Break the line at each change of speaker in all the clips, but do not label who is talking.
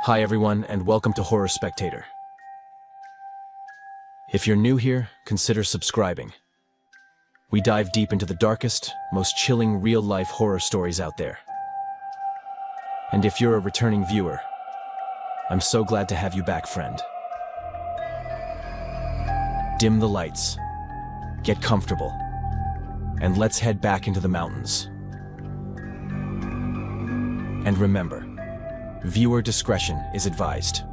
Hi everyone, and welcome to Horror Spectator. If you're new here, consider subscribing. We dive deep into the darkest, most chilling real-life horror stories out there. And if you're a returning viewer, I'm so glad to have you back, friend. Dim the lights, get comfortable, and let's head back into the mountains. And remember, viewer discretion is advised.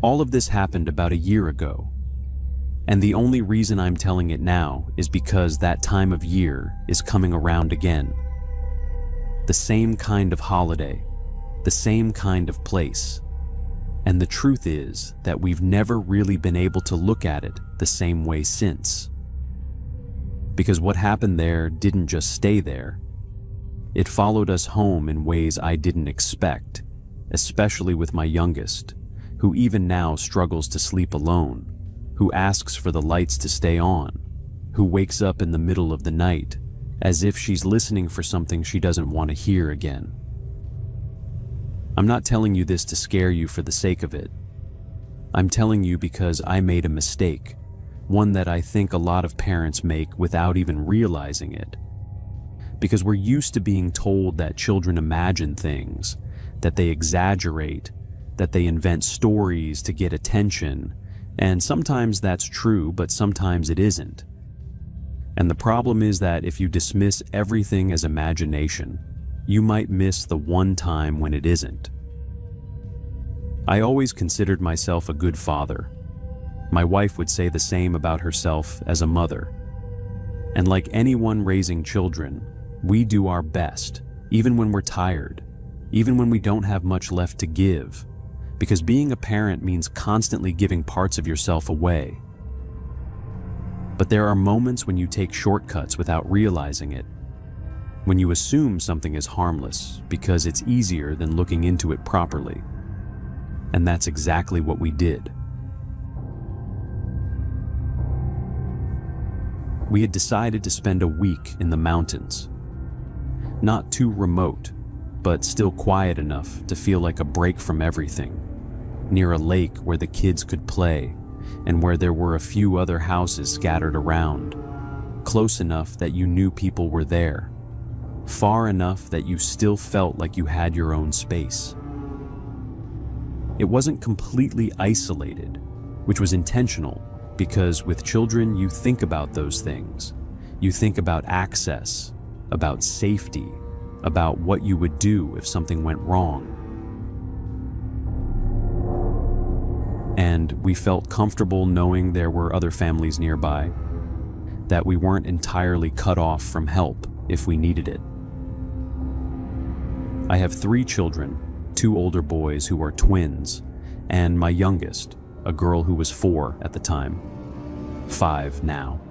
All of this happened about a year ago, and the only reason I'm telling it now is because that time of year is coming around again. The same kind of holiday, the same kind of place. And the truth is that we've never really been able to look at it the same way since. Because what happened there didn't just stay there. It followed us home in ways I didn't expect, especially with my youngest, who even now struggles to sleep alone, who asks for the lights to stay on, who wakes up in the middle of the night as if she's listening for something she doesn't want to hear again. I'm not telling you this to scare you for the sake of it. I'm telling you because I made a mistake, one that I think a lot of parents make without even realizing it. Because we're used to being told that children imagine things, that they exaggerate, that they invent stories to get attention, and sometimes that's true, but sometimes it isn't. And the problem is that if you dismiss everything as imagination, you might miss the one time when it isn't. I always considered myself a good father. My wife would say the same about herself as a mother. And like anyone raising children, we do our best, even when we're tired, even when we don't have much left to give, because being a parent means constantly giving parts of yourself away. But there are moments when you take shortcuts without realizing it, when you assume something is harmless because it's easier than looking into it properly. And that's exactly what we did. We had decided to spend a week in the mountains. Not too remote, but still quiet enough to feel like a break from everything. Near a lake where the kids could play, and where there were a few other houses scattered around. Close enough that you knew people were there. Far enough that you still felt like you had your own space. It wasn't completely isolated, which was intentional, because with children you think about those things. You think about access, about safety, about what you would do if something went wrong. And we felt comfortable knowing there were other families nearby, that we weren't entirely cut off from help if we needed it. I have 3 children, 2 older boys who are twins, and my youngest, a girl who was 4 at the time, 5 now.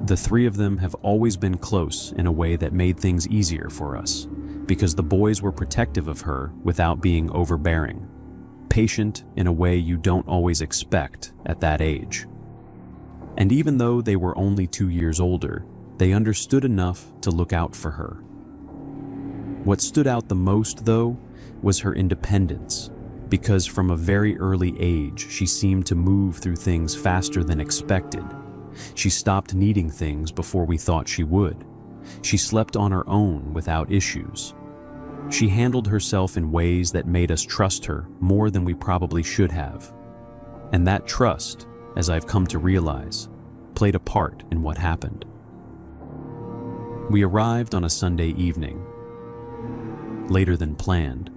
The 3 of them have always been close in a way that made things easier for us, because the boys were protective of her without being overbearing. Patient in a way you don't always expect at that age. And even though they were only 2 years older, they understood enough to look out for her. What stood out the most, though, was her independence, because from a very early age she seemed to move through things faster than expected. She stopped needing things before we thought she would. She slept on her own without issues. She handled herself in ways that made us trust her more than we probably should have. And that trust, as I've come to realize, played a part in what happened. We arrived on a Sunday evening, later than planned,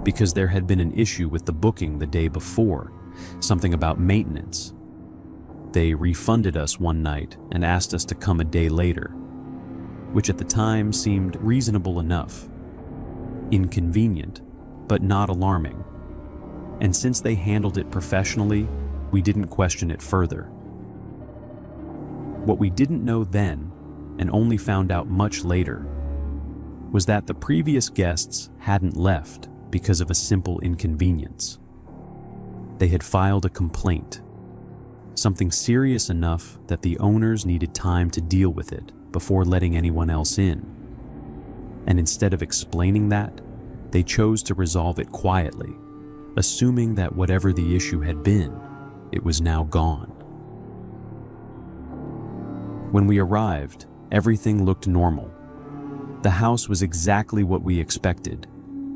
because there had been an issue with the booking the day before, something about maintenance. They refunded us one night and asked us to come a day later, which at the time seemed reasonable enough. Inconvenient, but not alarming. And since they handled it professionally, we didn't question it further. What we didn't know then, and only found out much later, was that the previous guests hadn't left because of a simple inconvenience. They had filed a complaint, something serious enough that the owners needed time to deal with it before letting anyone else in. And instead of explaining that, they chose to resolve it quietly, assuming that whatever the issue had been, it was now gone. When we arrived, everything looked normal. The house was exactly what we expected: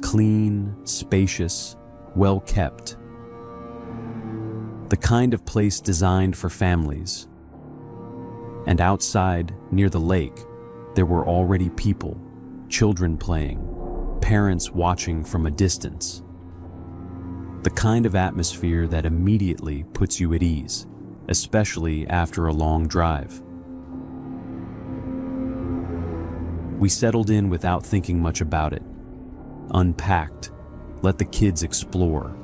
clean, spacious, well kept. The kind of place designed for families. And outside, near the lake, there were already people, children playing, parents watching from a distance. The kind of atmosphere that immediately puts you at ease, especially after a long drive. We settled in without thinking much about it, unpacked, let the kids explore.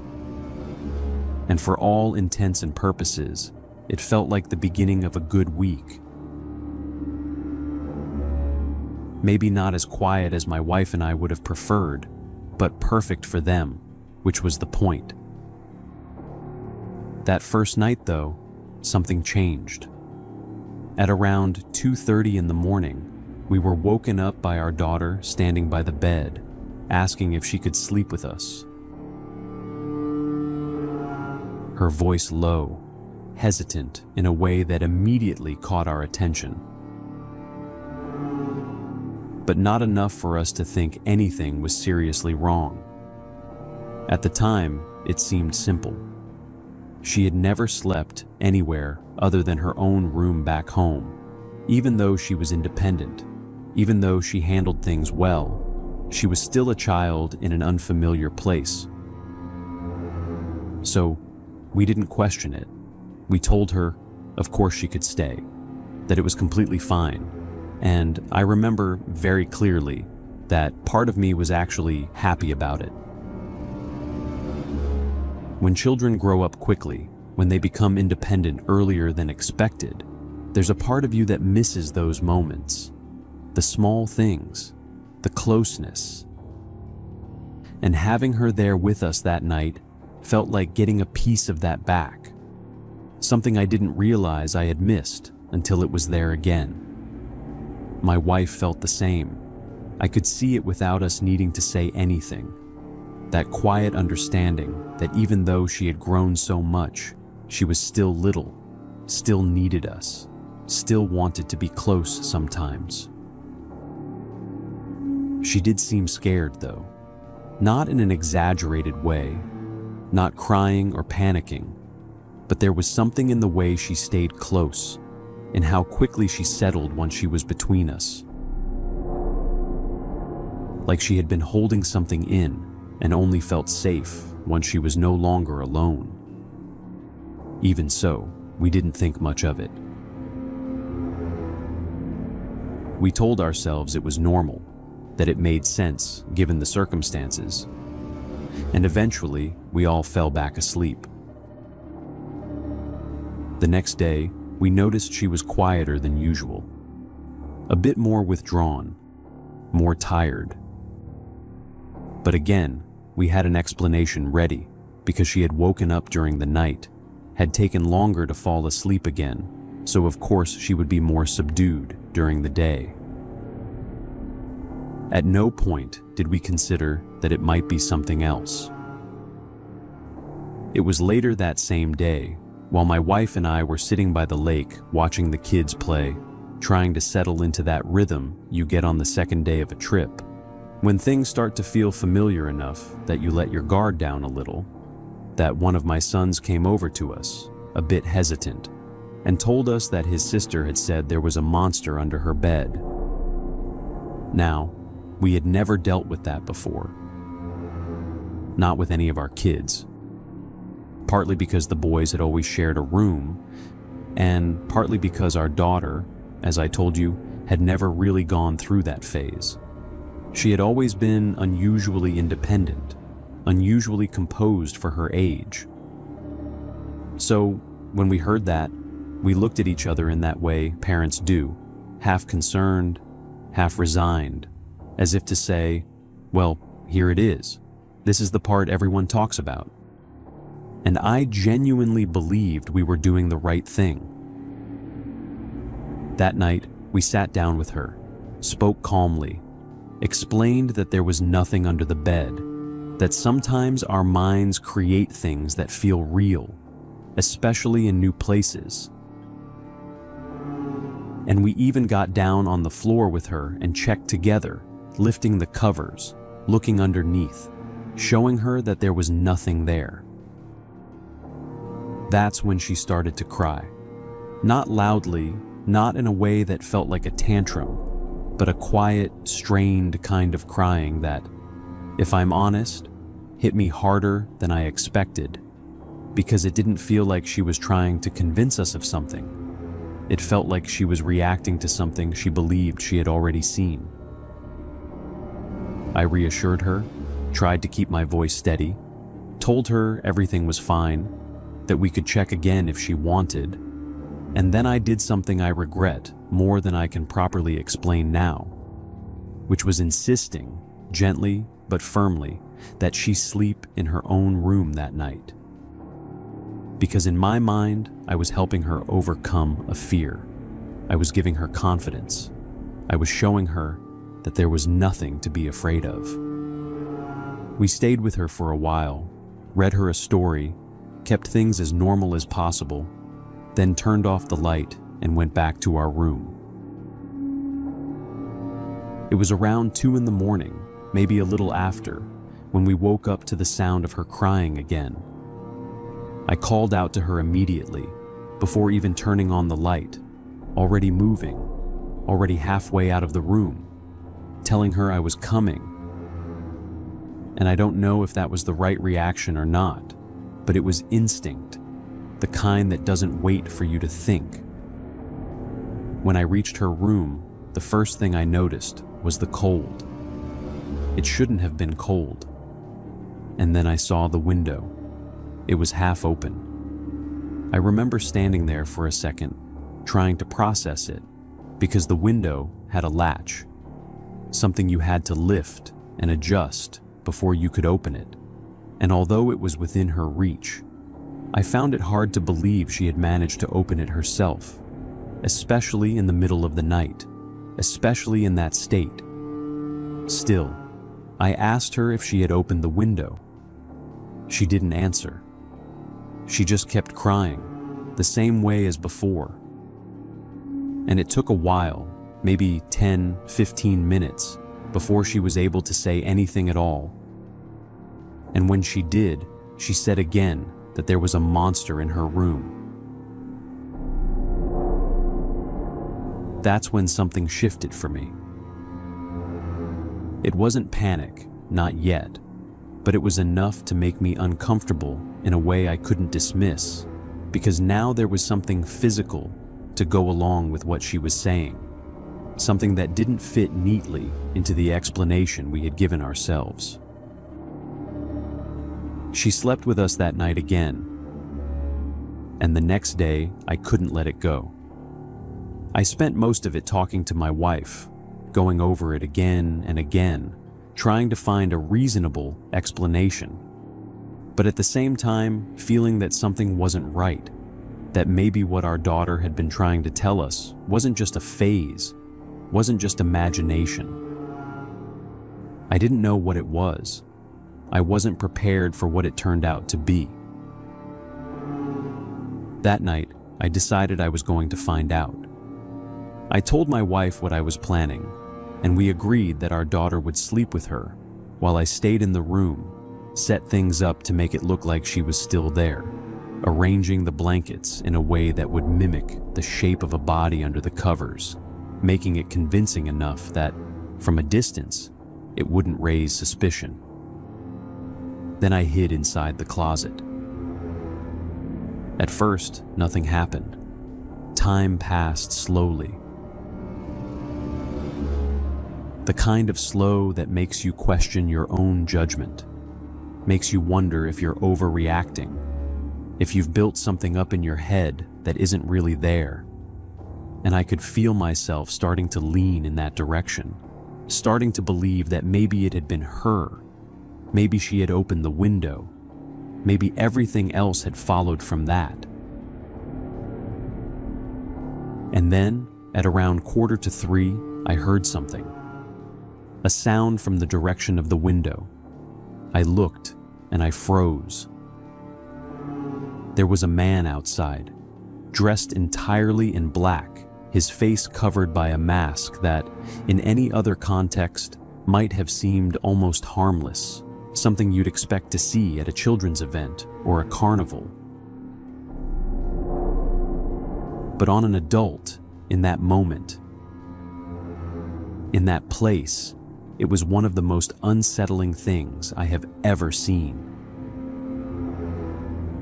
And for all intents and purposes, it felt like the beginning of a good week. Maybe not as quiet as my wife and I would have preferred, but perfect for them, which was the point. That first night, though, something changed. At around 2:30 in the morning, we were woken up by our daughter standing by the bed, asking if she could sleep with us. Her voice low, hesitant in a way that immediately caught our attention. But not enough for us to think anything was seriously wrong. At the time, it seemed simple. She had never slept anywhere other than her own room back home, even though she was independent. Even though she handled things well, she was still a child in an unfamiliar place. So, we didn't question it. We told her, of course she could stay, that it was completely fine. And I remember very clearly that part of me was actually happy about it. When children grow up quickly, when they become independent earlier than expected, there's a part of you that misses those moments. The small things, the closeness. And having her there with us that night felt like getting a piece of that back. Something I didn't realize I had missed until it was there again. My wife felt the same. I could see it without us needing to say anything. That quiet understanding that even though she had grown so much, she was still little, still needed us, still wanted to be close sometimes. She did seem scared, though. Not in an exaggerated way, not crying or panicking, but there was something in the way she stayed close, in how quickly she settled once she was between us. Like she had been holding something in and only felt safe once she was no longer alone. Even so, we didn't think much of it. We told ourselves it was normal, that it made sense given the circumstances, and eventually we all fell back asleep. The next day, we noticed she was quieter than usual, a bit more withdrawn, more tired. But again, we had an explanation ready because she had woken up during the night, had taken longer to fall asleep again, so of course she would be more subdued during the day. At no point did we consider that it might be something else. It was later that same day, while my wife and I were sitting by the lake watching the kids play, trying to settle into that rhythm you get on the second day of a trip, when things start to feel familiar enough that you let your guard down a little, that one of my sons came over to us, a bit hesitant, and told us that his sister had said there was a monster under her bed. Now, we had never dealt with that before. Not with any of our kids. Partly because the boys had always shared a room, and partly because our daughter, as I told you, had never really gone through that phase. She had always been unusually independent, unusually composed for her age. So, when we heard that, we looked at each other in that way parents do, half concerned, half resigned, as if to say, well, here it is. This is the part everyone talks about. and I genuinely believed we were doing the right thing. That night, we sat down with her, spoke calmly, explained that there was nothing under the bed, that sometimes our minds create things that feel real, especially in new places. And we even got down on the floor with her and checked together, lifting the covers, looking underneath, showing her that there was nothing there. That's when she started to cry. Not loudly, not in a way that felt like a tantrum, but a quiet, strained kind of crying that, if I'm honest, hit me harder than I expected, because it didn't feel like she was trying to convince us of something. It felt like she was reacting to something she believed she had already seen. I reassured her, tried to keep my voice steady, told her everything was fine, that we could check again if she wanted, and then I did something I regret more than I can properly explain now, which was insisting, gently but firmly, that she sleep in her own room that night. Because in my mind, I was helping her overcome a fear. I was giving her confidence. I was showing her that there was nothing to be afraid of. We stayed with her for a while, read her a story, kept things as normal as possible, then turned off the light and went back to our room. It was around 2 a.m, maybe a little after, when we woke up to the sound of her crying again. I called out to her immediately, before even turning on the light, already moving, already halfway out of the room, telling her I was coming. And I don't know if that was the right reaction or not, but it was instinct, the kind that doesn't wait for you to think. When I reached her room, the first thing I noticed was the cold. It shouldn't have been cold. And then I saw the window. It was half open. I remember standing there for a second, trying to process it, because the window had a latch, something you had to lift and adjust before you could open it. And although it was within her reach, I found it hard to believe she had managed to open it herself, especially in the middle of the night, especially in that state. Still, I asked her if she had opened the window. She didn't answer. She just kept crying, the same way as before. And it took a while, maybe 10, 15 minutes, before she was able to say anything at all. And when she did, she said again that there was a monster in her room. That's when something shifted for me. It wasn't panic, not yet, but it was enough to make me uncomfortable in a way I couldn't dismiss, because now there was something physical to go along with what she was saying, something that didn't fit neatly into the explanation we had given ourselves. She slept with us that night again, and the next day I couldn't let it go. I spent most of it talking to my wife, going over it again and again, trying to find a reasonable explanation. But at the same time, feeling that something wasn't right, that maybe what our daughter had been trying to tell us wasn't just a phase, wasn't just imagination. I didn't know what it was. I wasn't prepared for what it turned out to be. That night, I decided I was going to find out. I told my wife what I was planning, and we agreed that our daughter would sleep with her while I stayed in the room, set things up to make it look like she was still there, arranging the blankets in a way that would mimic the shape of a body under the covers, making it convincing enough that, from a distance, it wouldn't raise suspicion. Then I hid inside the closet. At first, nothing happened. Time passed slowly. The kind of slow that makes you question your own judgment, makes you wonder if you're overreacting, if you've built something up in your head that isn't really there. And I could feel myself starting to lean in that direction, starting to believe that maybe it had been her, maybe she had opened the window, maybe everything else had followed from that. And then, at around 2:45, I heard something. A sound from the direction of the window. I looked, and I froze. There was a man outside, dressed entirely in black, his face covered by a mask that, in any other context, might have seemed almost harmless, something you'd expect to see at a children's event or a carnival. But on an adult, in that moment, in that place, it was one of the most unsettling things I have ever seen.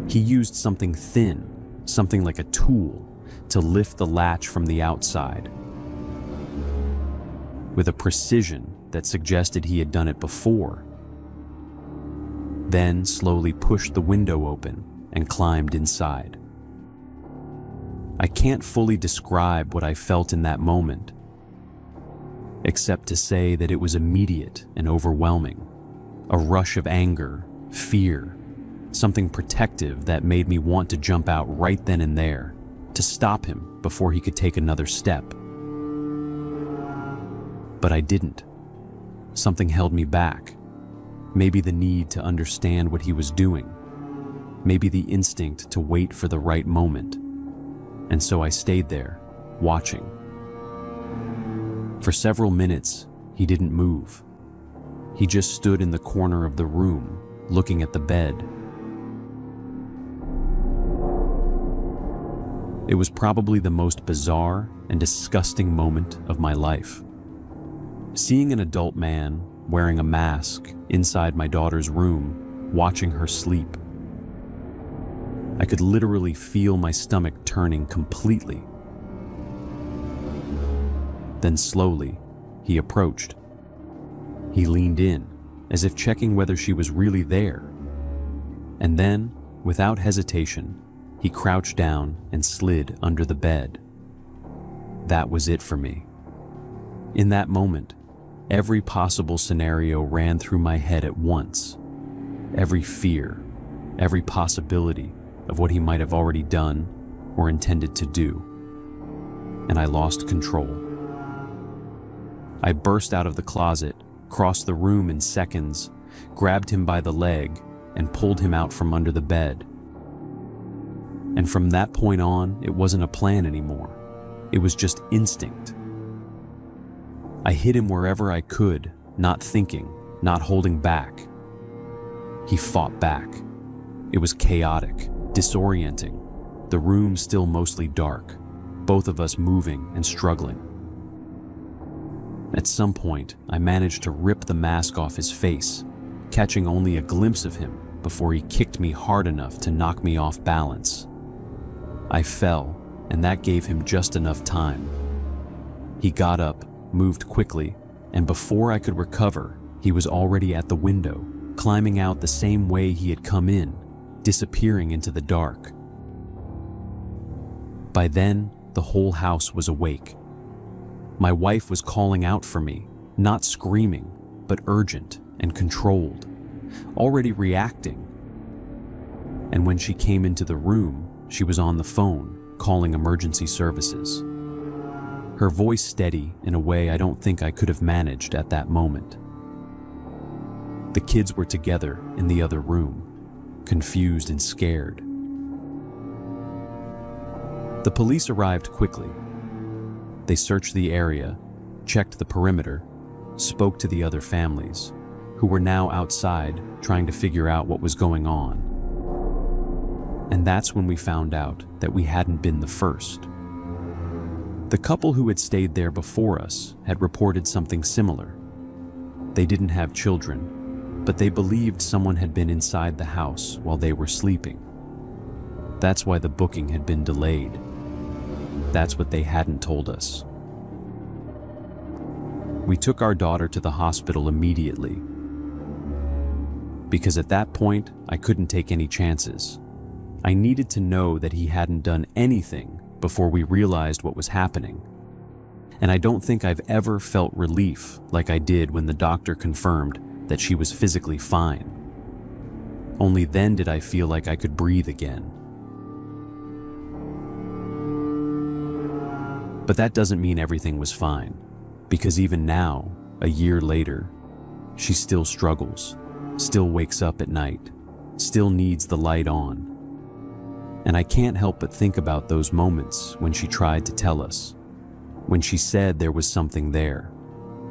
He used something thin, something like a tool, to lift the latch from the outside, with a precision that suggested he had done it before. Then slowly pushed the window open and climbed inside. I can't fully describe what I felt in that moment, except to say that it was immediate and overwhelming. A rush of anger, fear, something protective that made me want to jump out right then and there, to stop him before he could take another step. But I didn't. Something held me back. Maybe the need to understand what he was doing. Maybe the instinct to wait for the right moment. And so I stayed there, watching. For several minutes, he didn't move. He just stood in the corner of the room, looking at the bed. It was probably the most bizarre and disgusting moment of my life. Seeing an adult man wearing a mask inside my daughter's room, watching her sleep. I could literally feel my stomach turning completely. Then slowly, he approached. He leaned in, as if checking whether she was really there. And then, without hesitation, he crouched down and slid under the bed. That was it for me. In that moment, every possible scenario ran through my head at once. Every fear, every possibility of what he might have already done or intended to do. And I lost control. I burst out of the closet, crossed the room in seconds, grabbed him by the leg, and pulled him out from under the bed. And from that point on, it wasn't a plan anymore. It was just instinct. I hit him wherever I could, not thinking, not holding back. He fought back. It was chaotic, disorienting, the room still mostly dark, both of us moving and struggling. At some point, I managed to rip the mask off his face, catching only a glimpse of him before he kicked me hard enough to knock me off balance. I fell, and that gave him just enough time. He got up, moved quickly, and before I could recover, he was already at the window, climbing out the same way he had come in, disappearing into the dark. By then, the whole house was awake. My wife was calling out for me, not screaming, but urgent and controlled, already reacting. And when she came into the room, she was on the phone, calling emergency services. Her voice steady in a way I don't think I could have managed at that moment. The kids were together in the other room, confused and scared. The police arrived quickly. They searched the area, checked the perimeter, spoke to the other families, who were now outside trying to figure out what was going on. And that's when we found out that we hadn't been the first. The couple who had stayed there before us had reported something similar. They didn't have children, but they believed someone had been inside the house while they were sleeping. That's why the booking had been delayed. That's what they hadn't told us. We took our daughter to the hospital immediately, because at that point, I couldn't take any chances. I needed to know that he hadn't done anything before we realized what was happening. And I don't think I've ever felt relief like I did when the doctor confirmed that she was physically fine. Only then did I feel like I could breathe again. But that doesn't mean everything was fine, because even now, a year later, she still struggles, still wakes up at night, still needs the light on. And I can't help but think about those moments when she tried to tell us, when she said there was something there,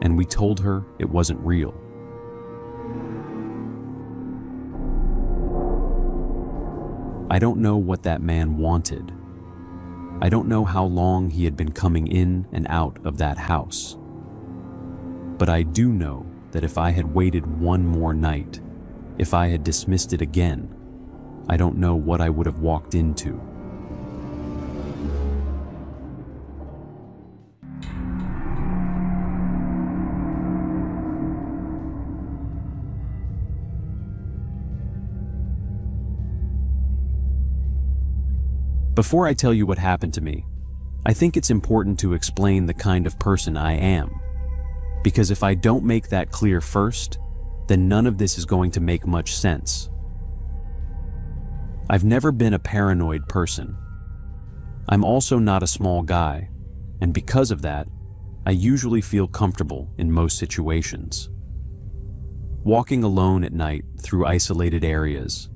and we told her it wasn't real. I don't know what that man wanted. I don't know how long he had been coming in and out of that house. But I do know that if I had waited one more night, if I had dismissed it again, I don't know what I would have walked into. Before I tell you what happened to me, I think it's important to explain the kind of person I am. Because if I don't make that clear first, then none of this is going to make much sense. I've never been a paranoid person. I'm also not a small guy, and because of that, I usually feel comfortable in most situations. Walking alone at night through isolated areas,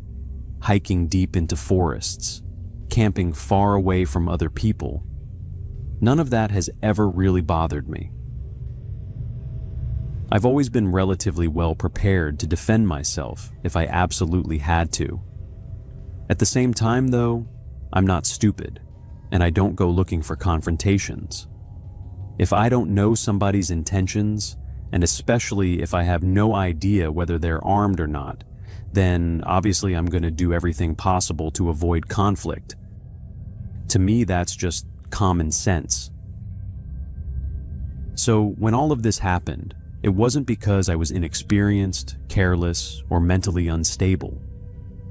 hiking deep into forests, camping far away from other people, none of that has ever really bothered me. I've always been relatively well prepared to defend myself if I absolutely had to. At the same time, though, I'm not stupid, and I don't go looking for confrontations. If I don't know somebody's intentions, and especially if I have no idea whether they're armed or not, then obviously I'm going to do everything possible to avoid conflict. To me, that's just common sense. So when all of this happened, it wasn't because I was inexperienced, careless, or mentally unstable.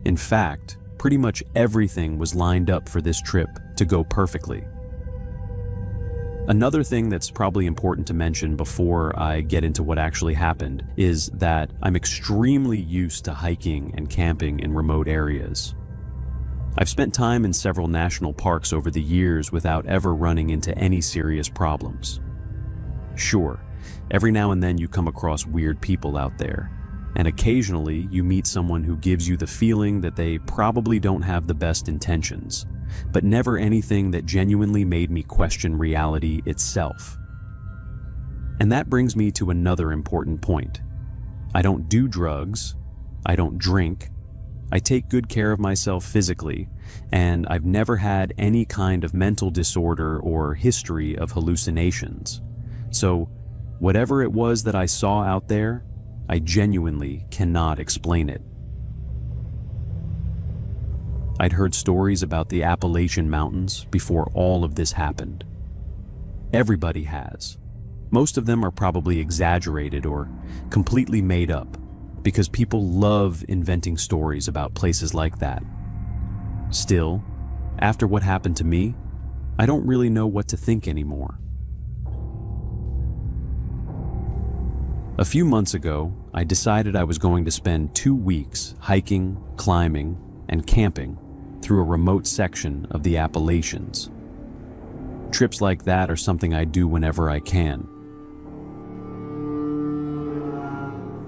In fact, pretty much everything was lined up for this trip to go perfectly. Another thing that's probably important to mention before I get into what actually happened is that I'm extremely used to hiking and camping in remote areas. I've spent time in several national parks over the years without ever running into any serious problems. Sure, every now and then you come across weird people out there, and occasionally you meet someone who gives you the feeling that they probably don't have the best intentions, but never anything that genuinely made me question reality itself. And that brings me to another important point. I don't do drugs, I don't drink, I take good care of myself physically, and I've never had any kind of mental disorder or history of hallucinations. So, whatever it was that I saw out there, I genuinely cannot explain it. I'd heard stories about the Appalachian Mountains before all of this happened. Everybody has. Most of them are probably exaggerated or completely made up, because people love inventing stories about places like that. Still, after what happened to me, I don't really know what to think anymore. A few months ago, I decided I was going to spend 2 weeks hiking, climbing, and camping through a remote section of the Appalachians. Trips like that are something I do whenever I can.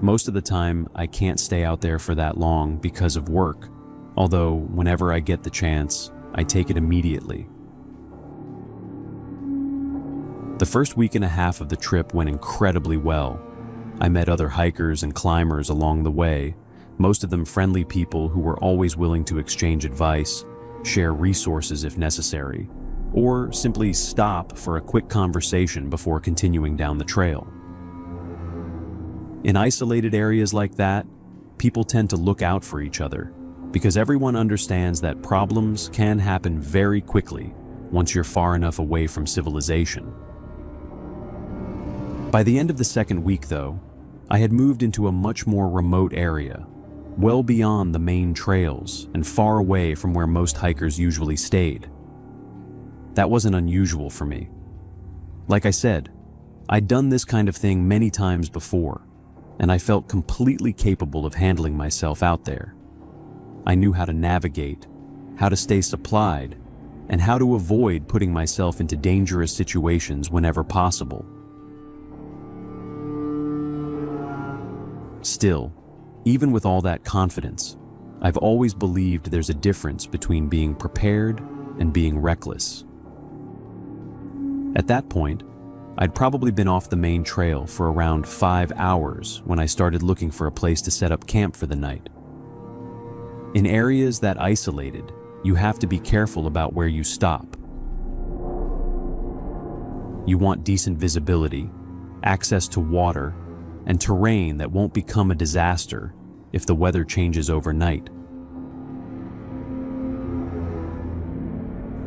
Most of the time, I can't stay out there for that long because of work, although whenever I get the chance, I take it immediately. The first week and a half of the trip went incredibly well. I met other hikers and climbers along the way, most of them friendly people who were always willing to exchange advice, share resources if necessary, or simply stop for a quick conversation before continuing down the trail. In isolated areas like that, people tend to look out for each other, because everyone understands that problems can happen very quickly once you're far enough away from civilization. By the end of the second week, though, I had moved into a much more remote area, well beyond the main trails and far away from where most hikers usually stayed. That wasn't unusual for me. Like I said, I'd done this kind of thing many times before, and I felt completely capable of handling myself out there. I knew how to navigate, how to stay supplied, and how to avoid putting myself into dangerous situations whenever possible. Still, even with all that confidence, I've always believed there's a difference between being prepared and being reckless. At that point, I'd probably been off the main trail for around 5 hours when I started looking for a place to set up camp for the night. In areas that isolated, you have to be careful about where you stop. You want decent visibility, access to water, and terrain that won't become a disaster if the weather changes overnight.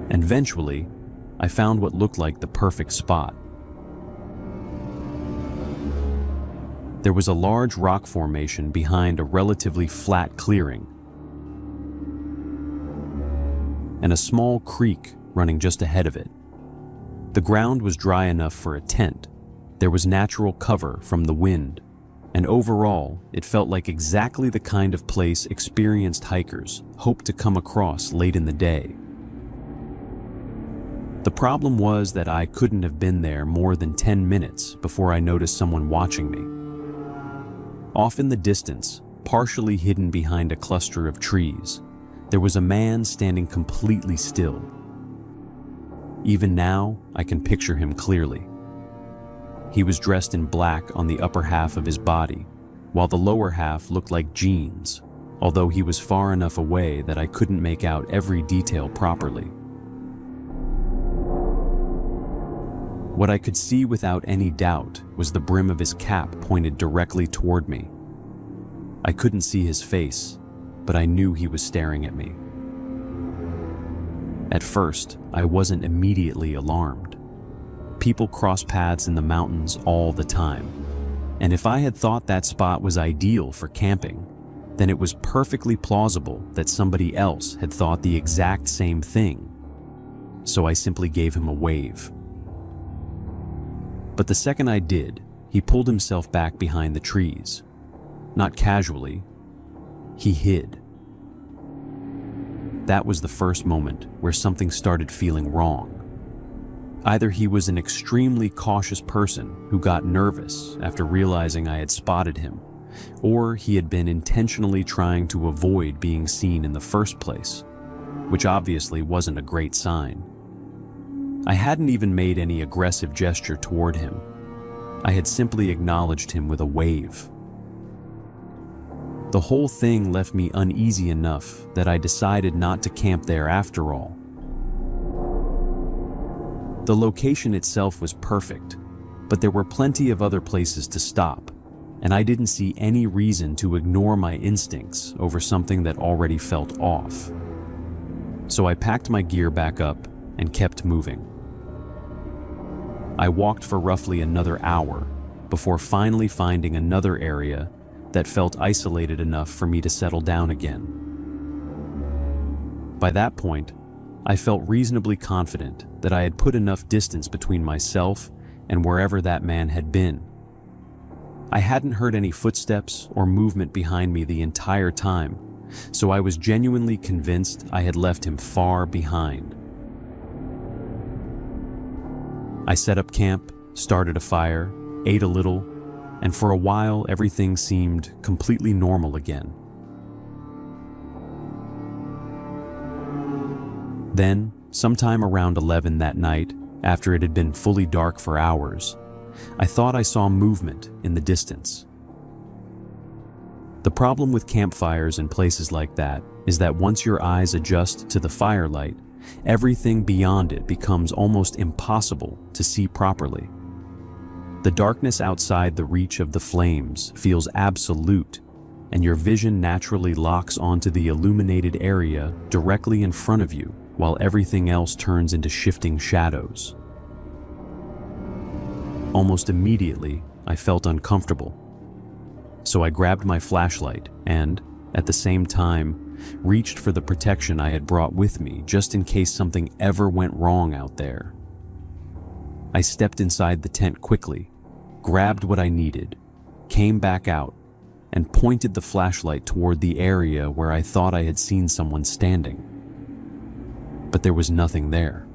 And eventually, I found what looked like the perfect spot. There was a large rock formation behind a relatively flat clearing, and a small creek running just ahead of it. The ground was dry enough for a tent. There was natural cover from the wind, and overall, it felt like exactly the kind of place experienced hikers hope to come across late in the day. The problem was that I couldn't have been there more than 10 minutes before I noticed someone watching me. Off in the distance, partially hidden behind a cluster of trees, there was a man standing completely still. Even now, I can picture him clearly. He was dressed in black on the upper half of his body, while the lower half looked like jeans, although he was far enough away that I couldn't make out every detail properly. What I could see without any doubt was the brim of his cap pointed directly toward me. I couldn't see his face, but I knew he was staring at me. At first, I wasn't immediately alarmed. People cross paths in the mountains all the time, and if I had thought that spot was ideal for camping, then it was perfectly plausible that somebody else had thought the exact same thing. So I simply gave him a wave. But the second I did, he pulled himself back behind the trees. Not casually, he hid. That was the first moment where something started feeling wrong. Either he was an extremely cautious person who got nervous after realizing I had spotted him, or he had been intentionally trying to avoid being seen in the first place, which obviously wasn't a great sign. I hadn't even made any aggressive gesture toward him. I had simply acknowledged him with a wave. The whole thing left me uneasy enough that I decided not to camp there after all. The location itself was perfect, but there were plenty of other places to stop, and I didn't see any reason to ignore my instincts over something that already felt off. So I packed my gear back up and kept moving. I walked for roughly another hour before finally finding another area that felt isolated enough for me to settle down again. By that point, I felt reasonably confident that I had put enough distance between myself and wherever that man had been. I hadn't heard any footsteps or movement behind me the entire time, so I was genuinely convinced I had left him far behind. I set up camp, started a fire, ate a little, and for a while everything seemed completely normal again. Then, sometime around 11 that night, after it had been fully dark for hours, I thought I saw movement in the distance. The problem with campfires in places like that is that once your eyes adjust to the firelight, everything beyond it becomes almost impossible to see properly. The darkness outside the reach of the flames feels absolute, and your vision naturally locks onto the illuminated area directly in front of you, while everything else turns into shifting shadows. Almost immediately, I felt uncomfortable. So I grabbed my flashlight and, at the same time, reached for the protection I had brought with me just in case something ever went wrong out there. I stepped inside the tent quickly, grabbed what I needed, came back out, and pointed the flashlight toward the area where I thought I had seen someone standing. But there was nothing there.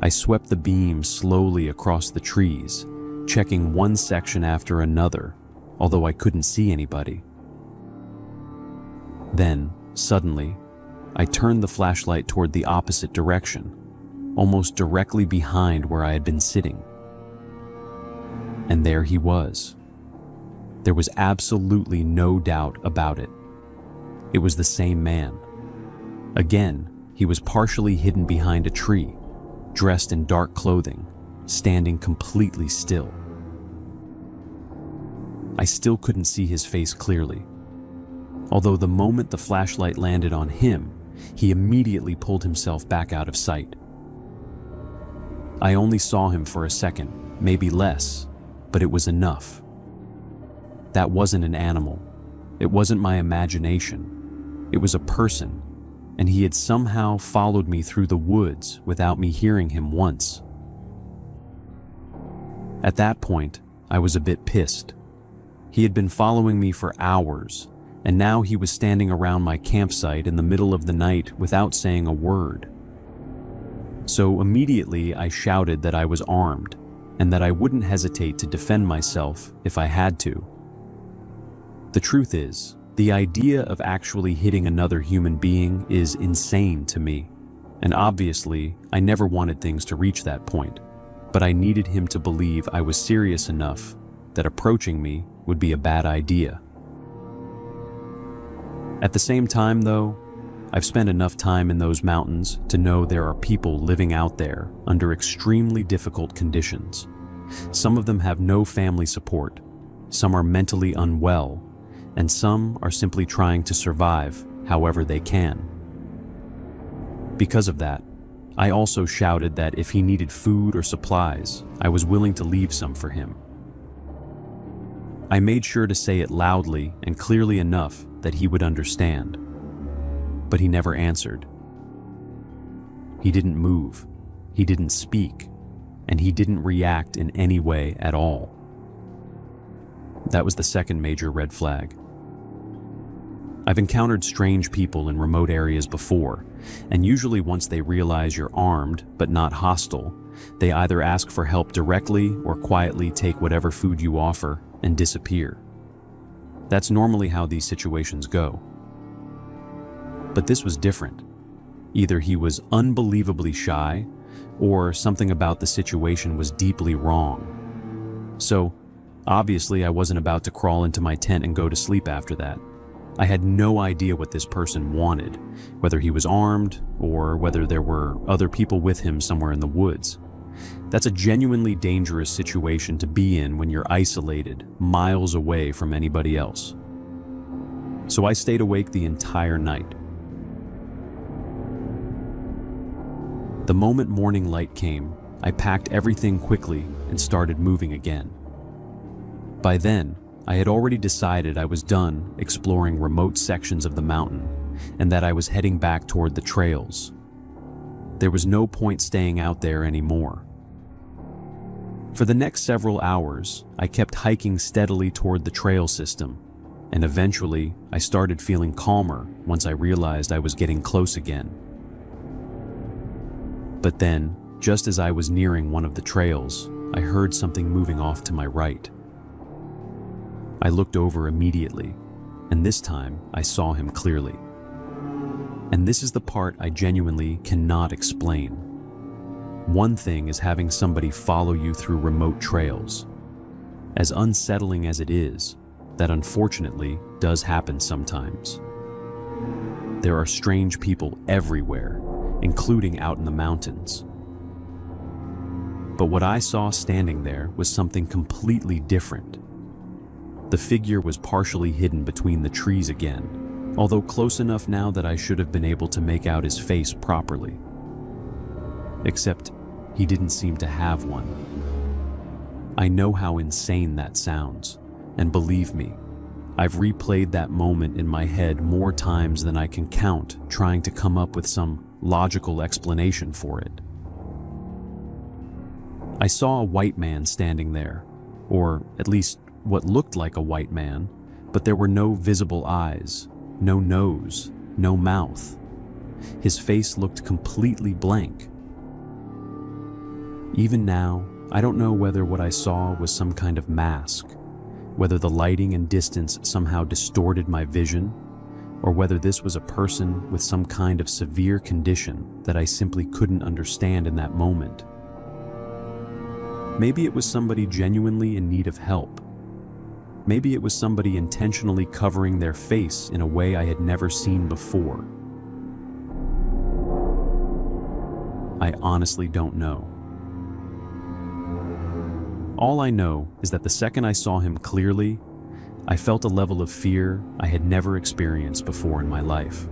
I swept the beam slowly across the trees, checking one section after another, although I couldn't see anybody. Then, suddenly, I turned the flashlight toward the opposite direction, almost directly behind where I had been sitting. And there he was. There was absolutely no doubt about it. It was the same man. Again, he was partially hidden behind a tree, dressed in dark clothing, standing completely still. I still couldn't see his face clearly, although the moment the flashlight landed on him, he immediately pulled himself back out of sight. I only saw him for a second, maybe less, but it was enough. That wasn't an animal. It wasn't my imagination. It was a person, and he had somehow followed me through the woods without me hearing him once. At that point, I was a bit pissed. He had been following me for hours, and now he was standing around my campsite in the middle of the night without saying a word. So immediately I shouted that I was armed, and that I wouldn't hesitate to defend myself if I had to. The truth is, the idea of actually hitting another human being is insane to me, and obviously I never wanted things to reach that point, but I needed him to believe I was serious enough that approaching me would be a bad idea. At the same time, though, I've spent enough time in those mountains to know there are people living out there under extremely difficult conditions. Some of them have no family support, some are mentally unwell, and some are simply trying to survive however they can. Because of that, I also shouted that if he needed food or supplies, I was willing to leave some for him. I made sure to say it loudly and clearly enough that he would understand. But he never answered. He didn't move, he didn't speak, and he didn't react in any way at all. That was the second major red flag. I've encountered strange people in remote areas before, and usually once they realize you're armed but not hostile, they either ask for help directly or quietly take whatever food you offer and disappear. That's normally how these situations go. But this was different. Either he was unbelievably shy, or something about the situation was deeply wrong. So, obviously I wasn't about to crawl into my tent and go to sleep after that. I had no idea what this person wanted, whether he was armed or whether there were other people with him somewhere in the woods. That's a genuinely dangerous situation to be in when you're isolated, miles away from anybody else. So I stayed awake the entire night. The moment morning light came, I packed everything quickly and started moving again. By then, I had already decided I was done exploring remote sections of the mountain and that I was heading back toward the trails. There was no point staying out there anymore. For the next several hours, I kept hiking steadily toward the trail system, and eventually I started feeling calmer once I realized I was getting close again. But then, just as I was nearing one of the trails, I heard something moving off to my right. I looked over immediately, and this time I saw him clearly. And this is the part I genuinely cannot explain. One thing is having somebody follow you through remote trails. As unsettling as it is, that unfortunately does happen sometimes. There are strange people everywhere, including out in the mountains. But what I saw standing there was something completely different. The figure was partially hidden between the trees again, although close enough now that I should have been able to make out his face properly. Except he didn't seem to have one. I know how insane that sounds, and believe me, I've replayed that moment in my head more times than I can count, trying to come up with some logical explanation for it. I saw a white man standing there, or at least what looked like a white man, but there were no visible eyes, no nose, no mouth. His face looked completely blank. Even now, I don't know whether what I saw was some kind of mask, whether the lighting and distance somehow distorted my vision, or whether this was a person with some kind of severe condition that I simply couldn't understand in that moment. Maybe it was somebody genuinely in need of help. Maybe it was somebody intentionally covering their face in a way I had never seen before. I honestly don't know. All I know is that the second I saw him clearly, I felt a level of fear I had never experienced before in my life.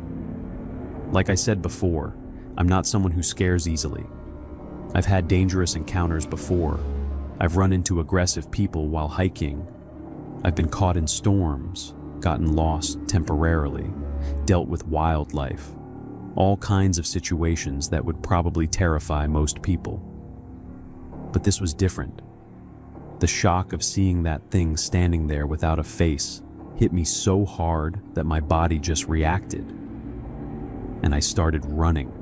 Like I said before, I'm not someone who scares easily. I've had dangerous encounters before. I've run into aggressive people while hiking. I've been caught in storms, gotten lost temporarily, dealt with wildlife. All kinds of situations that would probably terrify most people. But this was different. The shock of seeing that thing standing there without a face hit me so hard that my body just reacted. And I started running.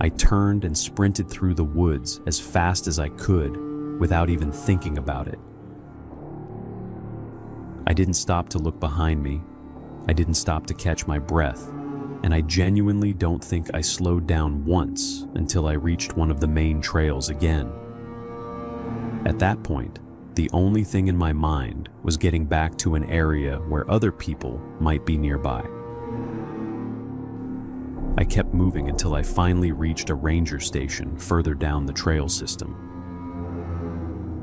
I turned and sprinted through the woods as fast as I could without even thinking about it. I didn't stop to look behind me. I didn't stop to catch my breath. And I genuinely don't think I slowed down once until I reached one of the main trails again. At that point, the only thing in my mind was getting back to an area where other people might be nearby. I kept moving until I finally reached a ranger station further down the trail system.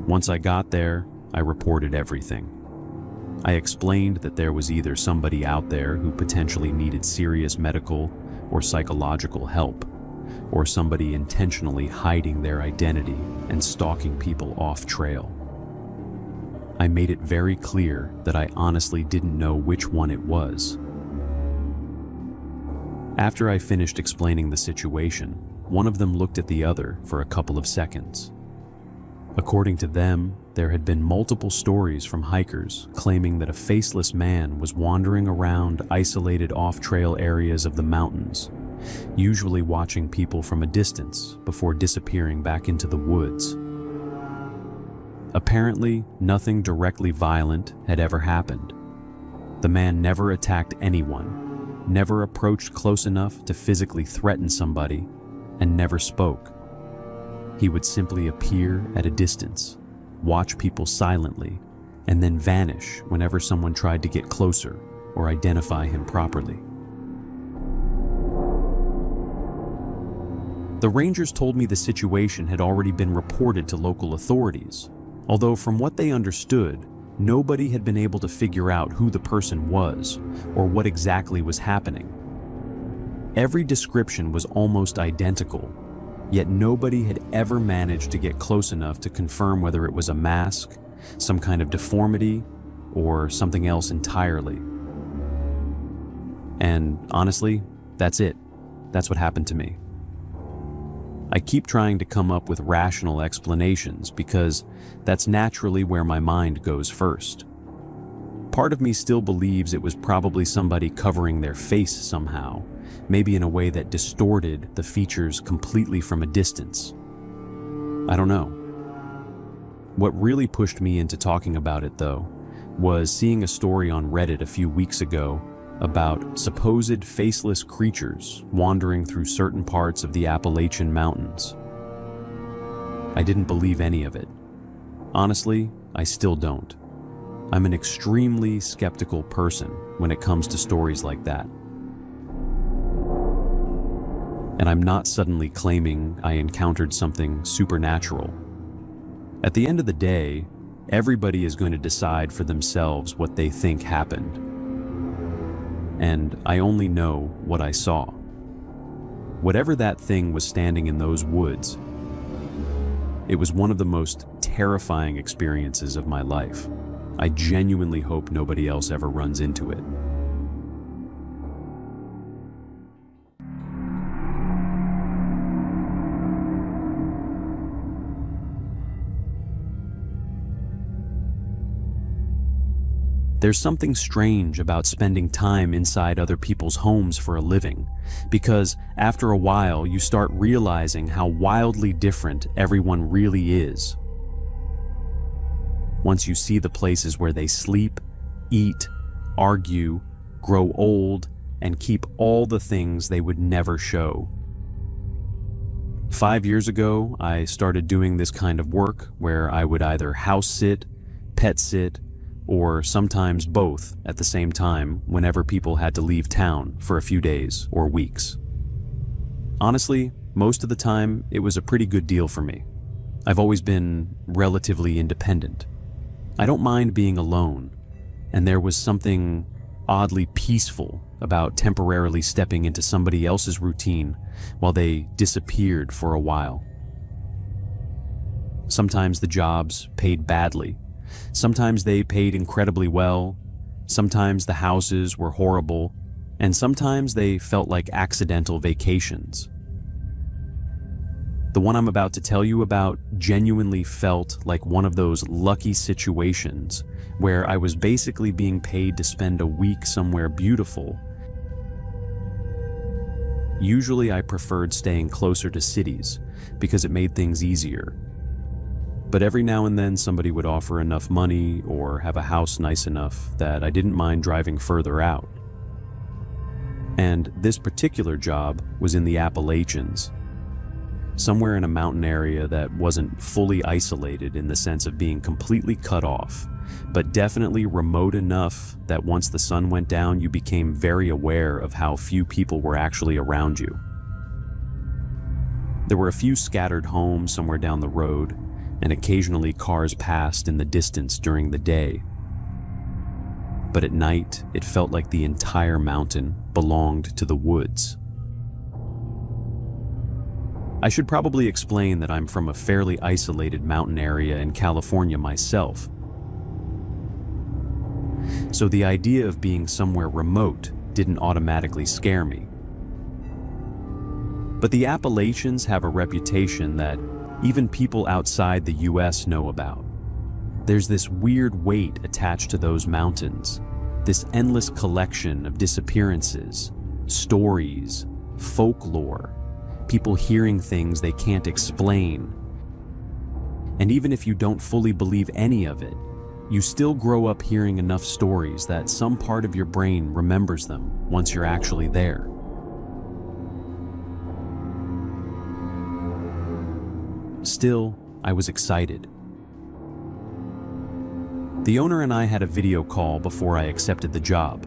Once I got there, I reported everything. I explained that there was either somebody out there who potentially needed serious medical or psychological help, or somebody intentionally hiding their identity and stalking people off trail. I made it very clear that I honestly didn't know which one it was. After I finished explaining the situation, one of them looked at the other for a couple of seconds. According to them, there had been multiple stories from hikers claiming that a faceless man was wandering around isolated off-trail areas of the mountains, usually watching people from a distance before disappearing back into the woods. Apparently, nothing directly violent had ever happened. The man never attacked anyone, never approached close enough to physically threaten somebody, and never spoke. He would simply appear at a distance, watch people silently, and then vanish whenever someone tried to get closer or identify him properly. The rangers told me the situation had already been reported to local authorities, although from what they understood, nobody had been able to figure out who the person was or what exactly was happening. Every description was almost identical, yet nobody had ever managed to get close enough to confirm whether it was a mask, some kind of deformity, or something else entirely. And honestly, that's it. That's what happened to me. I keep trying to come up with rational explanations because that's naturally where my mind goes first. Part of me still believes it was probably somebody covering their face somehow, maybe in a way that distorted the features completely from a distance. I don't know. What really pushed me into talking about it, though, was seeing a story on Reddit a few weeks ago about supposed faceless creatures wandering through certain parts of the Appalachian Mountains. I didn't believe any of it. Honestly, I still don't. I'm an extremely skeptical person when it comes to stories like that. And I'm not suddenly claiming I encountered something supernatural. At the end of the day, everybody is going to decide for themselves what they think happened. And I only know what I saw. Whatever that thing was standing in those woods, it was one of the most terrifying experiences of my life. I genuinely hope nobody else ever runs into it. There's something strange about spending time inside other people's homes for a living, because after a while you start realizing how wildly different everyone really is. Once you see the places where they sleep, eat, argue, grow old, and keep all the things they would never show. 5 years ago, I started doing this kind of work where I would either house sit, pet sit, or sometimes both at the same time whenever people had to leave town for a few days or weeks. Honestly, most of the time, it was a pretty good deal for me. I've always been relatively independent. I don't mind being alone, and there was something oddly peaceful about temporarily stepping into somebody else's routine while they disappeared for a while. Sometimes the jobs paid badly. Sometimes they paid incredibly well. Sometimes the houses were horrible. And sometimes they felt like accidental vacations. The one I'm about to tell you about genuinely felt like one of those lucky situations where I was basically being paid to spend a week somewhere beautiful. Usually I preferred staying closer to cities because it made things easier. But every now and then somebody would offer enough money or have a house nice enough that I didn't mind driving further out. And this particular job was in the Appalachians, somewhere in a mountain area that wasn't fully isolated in the sense of being completely cut off, but definitely remote enough that once the sun went down, you became very aware of how few people were actually around you. There were a few scattered homes somewhere down the road, and occasionally cars passed in the distance during the day. But at night, it felt like the entire mountain belonged to the woods. I should probably explain that I'm from a fairly isolated mountain area in California myself. So the idea of being somewhere remote didn't automatically scare me. But the Appalachians have a reputation that even people outside the US know about. There's this weird weight attached to those mountains, this endless collection of disappearances, stories, folklore, people hearing things they can't explain. And even if you don't fully believe any of it, you still grow up hearing enough stories that some part of your brain remembers them once you're actually there. Still, I was excited. The owner and I had a video call before I accepted the job,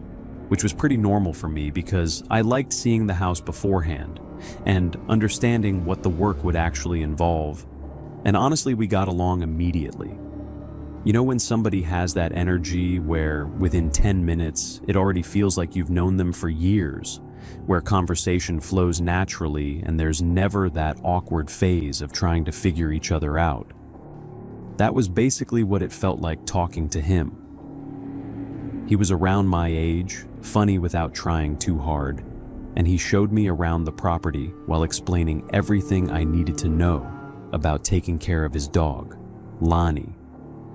which was pretty normal for me because I liked seeing the house beforehand and understanding what the work would actually involve. And honestly, we got along immediately. You know when somebody has that energy where within 10 minutes, it already feels like you've known them for years, where conversation flows naturally and there's never that awkward phase of trying to figure each other out. That was basically what it felt like talking to him. He was around my age, funny without trying too hard, and he showed me around the property while explaining everything I needed to know about taking care of his dog, Lonnie,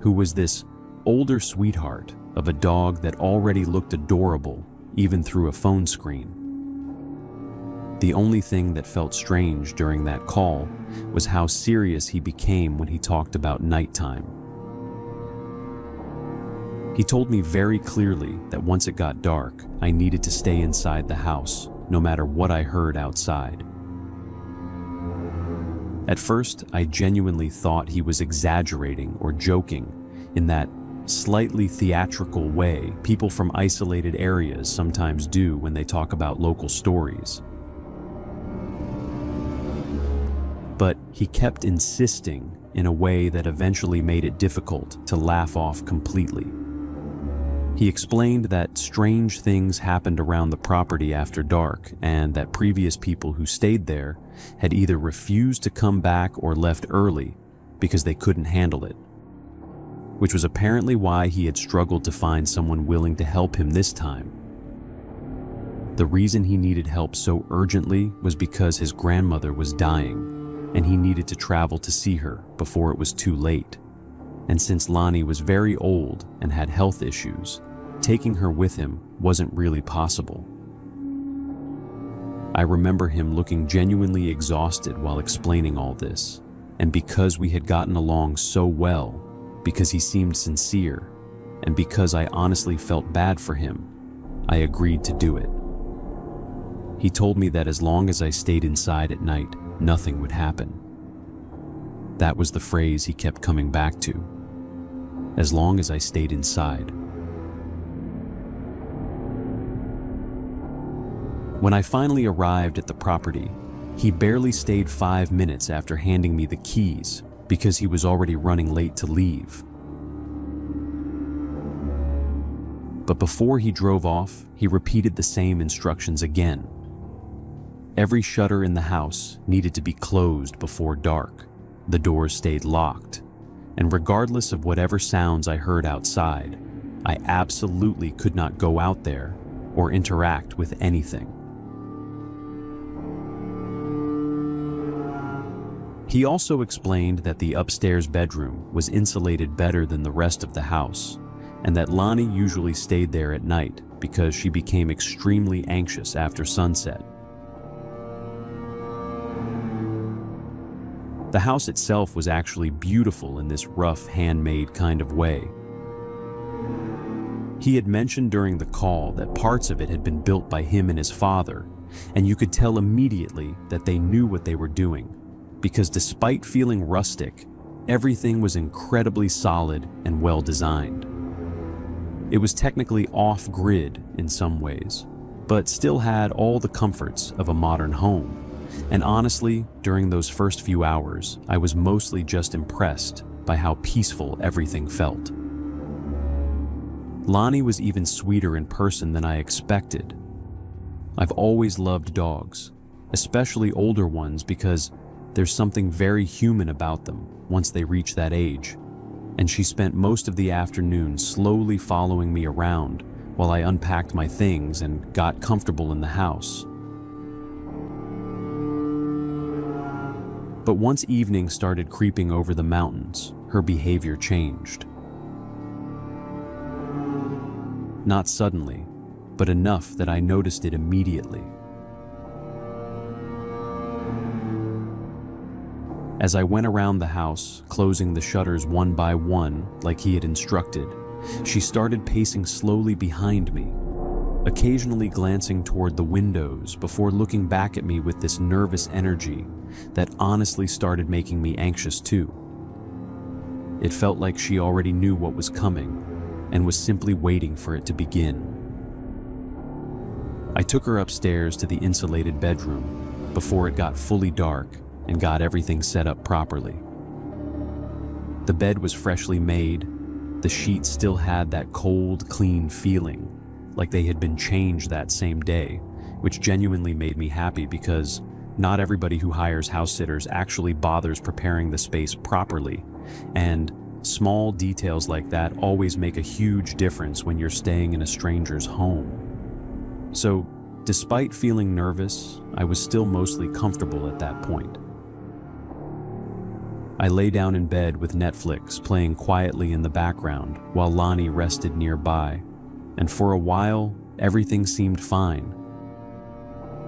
who was this older sweetheart of a dog that already looked adorable even through a phone screen. The only thing that felt strange during that call was how serious he became when he talked about nighttime. He told me very clearly that once it got dark, I needed to stay inside the house, no matter what I heard outside. At first, I genuinely thought he was exaggerating or joking in that slightly theatrical way people from isolated areas sometimes do when they talk about local stories. But he kept insisting in a way that eventually made it difficult to laugh off completely. He explained that strange things happened around the property after dark and that previous people who stayed there had either refused to come back or left early because they couldn't handle it, which was apparently why he had struggled to find someone willing to help him this time. The reason he needed help so urgently was because his grandmother was dying and he needed to travel to see her before it was too late. And since Lonnie was very old and had health issues, taking her with him wasn't really possible. I remember him looking genuinely exhausted while explaining all this, and because we had gotten along so well, because he seemed sincere, and because I honestly felt bad for him, I agreed to do it. He told me that as long as I stayed inside at night, nothing would happen. That was the phrase he kept coming back to. As long as I stayed inside. When I finally arrived at the property, he barely stayed 5 minutes after handing me the keys because he was already running late to leave. But before he drove off, he repeated the same instructions again. Every shutter in the house needed to be closed before dark. The doors stayed locked, and regardless of whatever sounds I heard outside, I absolutely could not go out there or interact with anything. He also explained that the upstairs bedroom was insulated better than the rest of the house, and that Lonnie usually stayed there at night because she became extremely anxious after sunset. The house itself was actually beautiful in this rough, handmade kind of way. He had mentioned during the call that parts of it had been built by him and his father, and you could tell immediately that they knew what they were doing, because despite feeling rustic, everything was incredibly solid and well designed. It was technically off-grid in some ways, but still had all the comforts of a modern home. And honestly, during those first few hours, I was mostly just impressed by how peaceful everything felt. Lonnie was even sweeter in person than I expected. I've always loved dogs, especially older ones, because there's something very human about them once they reach that age. And she spent most of the afternoon slowly following me around while I unpacked my things and got comfortable in the house. But once evening started creeping over the mountains, her behavior changed. Not suddenly, but enough that I noticed it immediately. As I went around the house, closing the shutters one by one like he had instructed, she started pacing slowly behind me, occasionally glancing toward the windows before looking back at me with this nervous energy that honestly started making me anxious too. It felt like she already knew what was coming and was simply waiting for it to begin. I took her upstairs to the insulated bedroom before it got fully dark and got everything set up properly. The bed was freshly made. The sheets still had that cold, clean feeling, like they had been changed that same day, which genuinely made me happy because not everybody who hires house sitters actually bothers preparing the space properly, and small details like that always make a huge difference when you're staying in a stranger's home. So, despite feeling nervous, I was still mostly comfortable at that point. I lay down in bed with Netflix playing quietly in the background while Lonnie rested nearby, and for a while, everything seemed fine.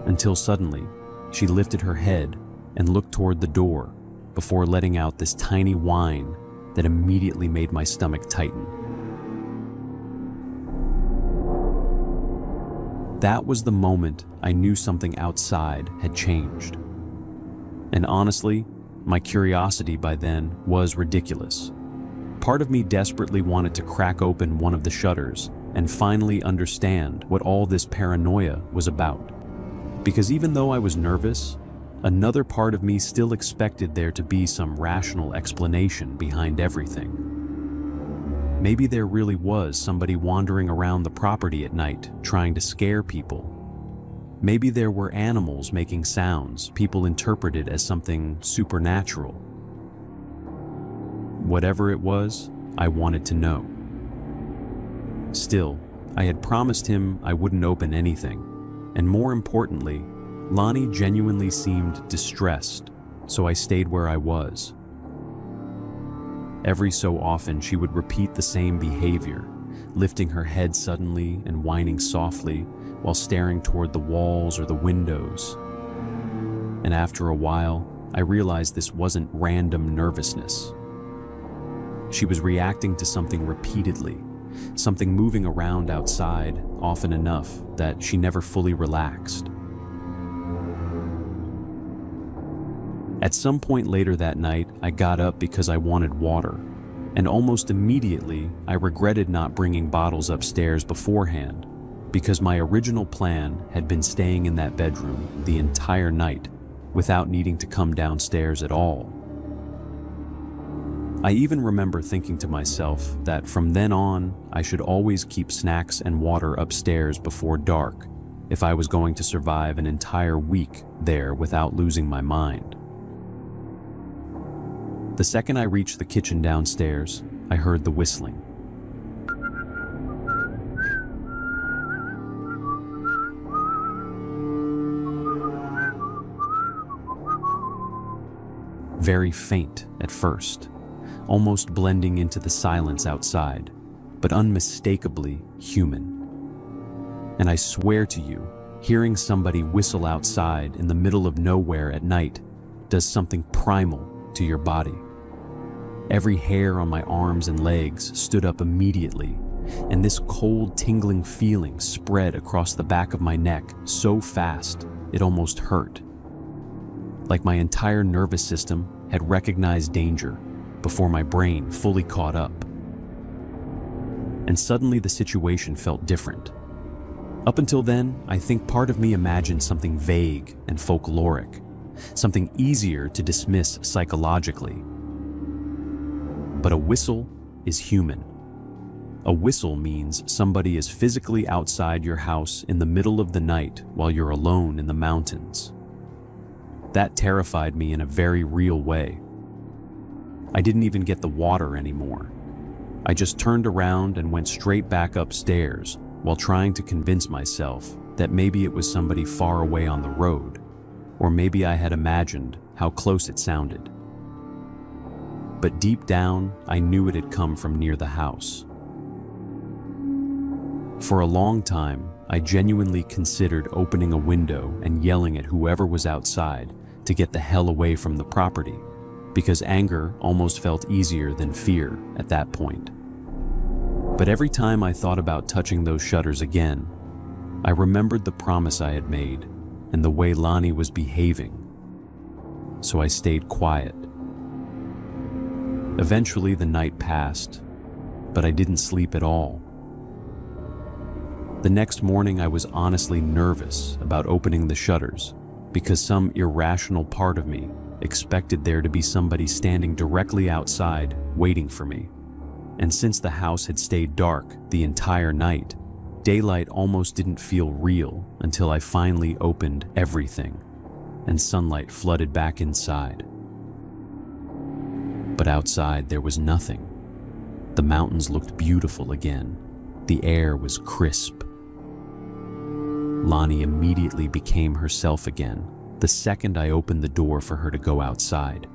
Until suddenly, she lifted her head and looked toward the door before letting out this tiny whine that immediately made my stomach tighten. That was the moment I knew something outside had changed. And honestly, my curiosity by then was ridiculous. Part of me desperately wanted to crack open one of the shutters and finally understand what all this paranoia was about. Because even though I was nervous, another part of me still expected there to be some rational explanation behind everything. Maybe there really was somebody wandering around the property at night trying to scare people. Maybe there were animals making sounds people interpreted as something supernatural. Whatever it was, I wanted to know. Still, I had promised him I wouldn't open anything, and more importantly, Lonnie genuinely seemed distressed, so I stayed where I was. Every so often she would repeat the same behavior, lifting her head suddenly and whining softly while staring toward the walls or the windows. And after a while, I realized this wasn't random nervousness. She was reacting to something repeatedly, something moving around outside often enough that she never fully relaxed. At some point later that night, I got up because I wanted water, and almost immediately I regretted not bringing bottles upstairs beforehand, because my original plan had been staying in that bedroom the entire night without needing to come downstairs at all. I even remember thinking to myself that from then on, I should always keep snacks and water upstairs before dark if I was going to survive an entire week there without losing my mind. The second I reached the kitchen downstairs, I heard the whistling. Very faint at first, almost blending into the silence outside, but unmistakably human. And I swear to you, hearing somebody whistle outside in the middle of nowhere at night does something primal to your body. Every hair on my arms and legs stood up immediately, and this cold, tingling feeling spread across the back of my neck so fast it almost hurt. Like my entire nervous system had recognized danger before my brain fully caught up. And suddenly the situation felt different. Up until then, I think part of me imagined something vague and folkloric, something easier to dismiss psychologically. But a whistle is human. A whistle means somebody is physically outside your house in the middle of the night while you're alone in the mountains. That terrified me in a very real way. I didn't even get the water anymore. I just turned around and went straight back upstairs while trying to convince myself that maybe it was somebody far away on the road, or maybe I had imagined how close it sounded. But deep down, I knew it had come from near the house. For a long time, I genuinely considered opening a window and yelling at whoever was outside to get the hell away from the property, because anger almost felt easier than fear at that point. But every time I thought about touching those shutters again, I remembered the promise I had made and the way Lonnie was behaving. So I stayed quiet. Eventually the night passed, but I didn't sleep at all. The next morning I was honestly nervous about opening the shutters because some irrational part of me expected there to be somebody standing directly outside waiting for me. And since the house had stayed dark the entire night, daylight almost didn't feel real until I finally opened everything and sunlight flooded back inside. But outside there was nothing. The mountains looked beautiful again. The air was crisp. Lonnie immediately became herself again the second I opened the door for her to go outside,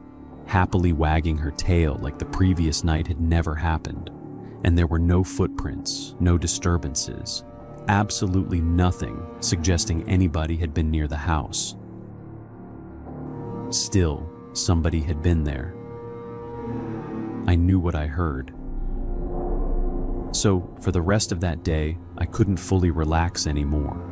happily wagging her tail like the previous night had never happened. And there were no footprints, no disturbances, absolutely nothing suggesting anybody had been near the house. Still, somebody had been there. I knew what I heard. So, for the rest of that day, I couldn't fully relax anymore.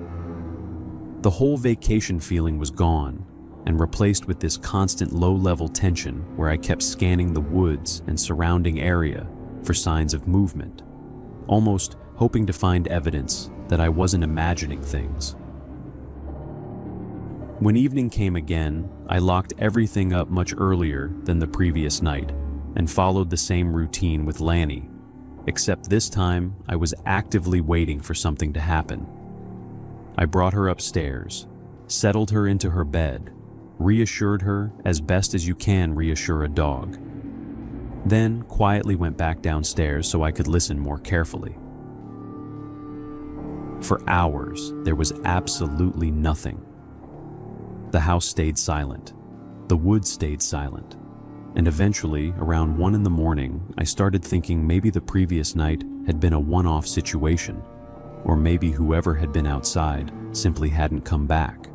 The whole vacation feeling was gone and replaced with this constant low-level tension where I kept scanning the woods and surrounding area for signs of movement, almost hoping to find evidence that I wasn't imagining things. When evening came again, I locked everything up much earlier than the previous night and followed the same routine with Lanny, except this time I was actively waiting for something to happen. I brought her upstairs, settled her into her bed, reassured her as best as you can reassure a dog, then quietly went back downstairs so I could listen more carefully. For hours, there was absolutely nothing. The house stayed silent. The woods stayed silent. And eventually, around 1 in the morning, I started thinking maybe the previous night had been a one-off situation, or maybe whoever had been outside simply hadn't come back.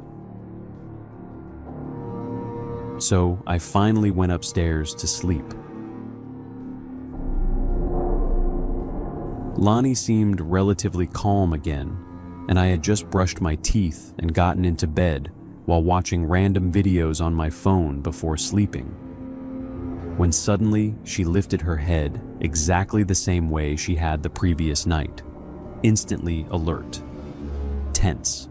So I finally went upstairs to sleep. Lonnie seemed relatively calm again, and I had just brushed my teeth and gotten into bed while watching random videos on my phone before sleeping, when suddenly she lifted her head exactly the same way she had the previous night, instantly alert, tense.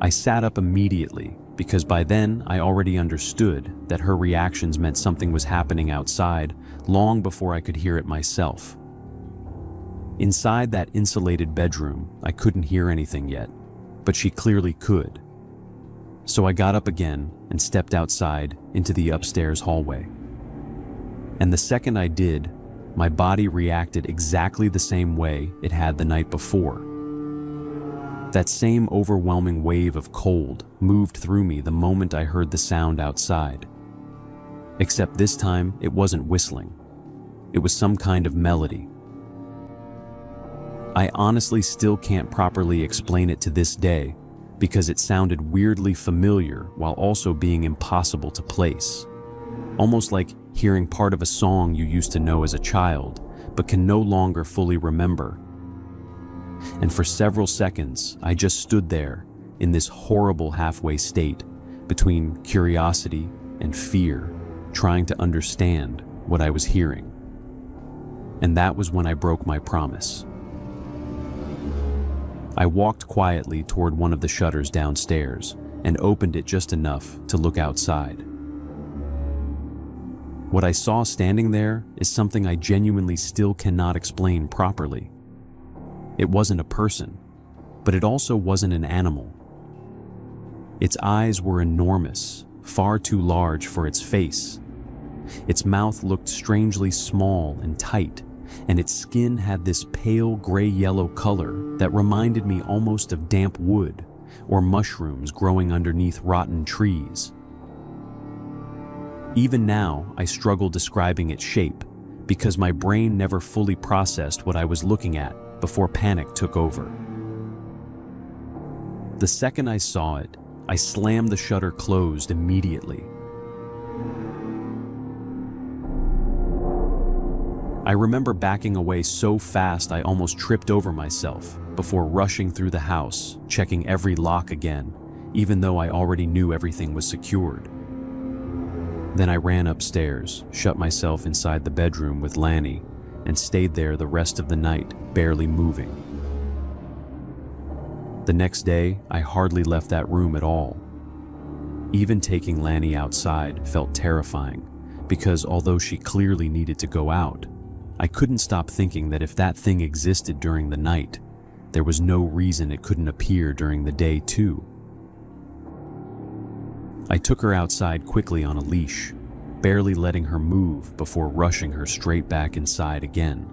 I sat up immediately because by then I already understood that her reactions meant something was happening outside long before I could hear it myself. Inside that insulated bedroom, I couldn't hear anything yet, but she clearly could. So I got up again and stepped outside into the upstairs hallway. And the second I did, my body reacted exactly the same way it had the night before. That same overwhelming wave of cold moved through me the moment I heard the sound outside. Except this time, it wasn't whistling. It was some kind of melody. I honestly still can't properly explain it to this day because it sounded weirdly familiar while also being impossible to place. Almost like hearing part of a song you used to know as a child, but can no longer fully remember. And for several seconds, I just stood there in this horrible halfway state between curiosity and fear, trying to understand what I was hearing. And that was when I broke my promise. I walked quietly toward one of the shutters downstairs and opened it just enough to look outside. What I saw standing there is something I genuinely still cannot explain properly. It wasn't a person, but it also wasn't an animal. Its eyes were enormous, far too large for its face. Its mouth looked strangely small and tight, and its skin had this pale gray-yellow color that reminded me almost of damp wood or mushrooms growing underneath rotten trees. Even now, I struggle describing its shape because my brain never fully processed what I was looking at before panic took over. The second I saw it, I slammed the shutter closed immediately. I remember backing away so fast I almost tripped over myself before rushing through the house, checking every lock again, even though I already knew everything was secured. Then I ran upstairs, shut myself inside the bedroom with Lanny, and stayed there the rest of the night, barely moving. The next day, I hardly left that room at all. Even taking Lanny outside felt terrifying, because although she clearly needed to go out, I couldn't stop thinking that if that thing existed during the night, there was no reason it couldn't appear during the day too. I took her outside quickly on a leash, barely letting her move before rushing her straight back inside again.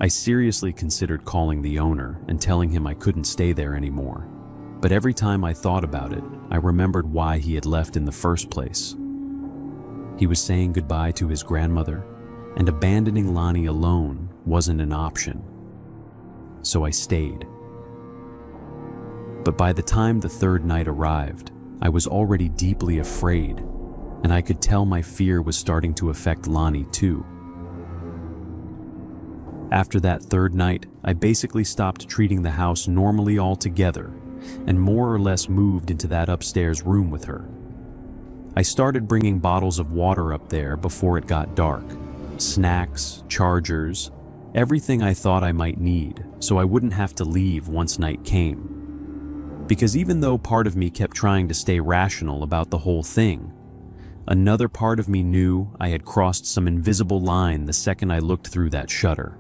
I seriously considered calling the owner and telling him I couldn't stay there anymore, but every time I thought about it, I remembered why he had left in the first place. He was saying goodbye to his grandmother, and abandoning Lonnie alone wasn't an option. So I stayed. But by the time the third night arrived, I was already deeply afraid, and I could tell my fear was starting to affect Lonnie too. After that third night, I basically stopped treating the house normally altogether, and more or less moved into that upstairs room with her. I started bringing bottles of water up there before it got dark, snacks, chargers, everything I thought I might need, so I wouldn't have to leave once night came. Because even though part of me kept trying to stay rational about the whole thing, another part of me knew I had crossed some invisible line the second I looked through that shutter.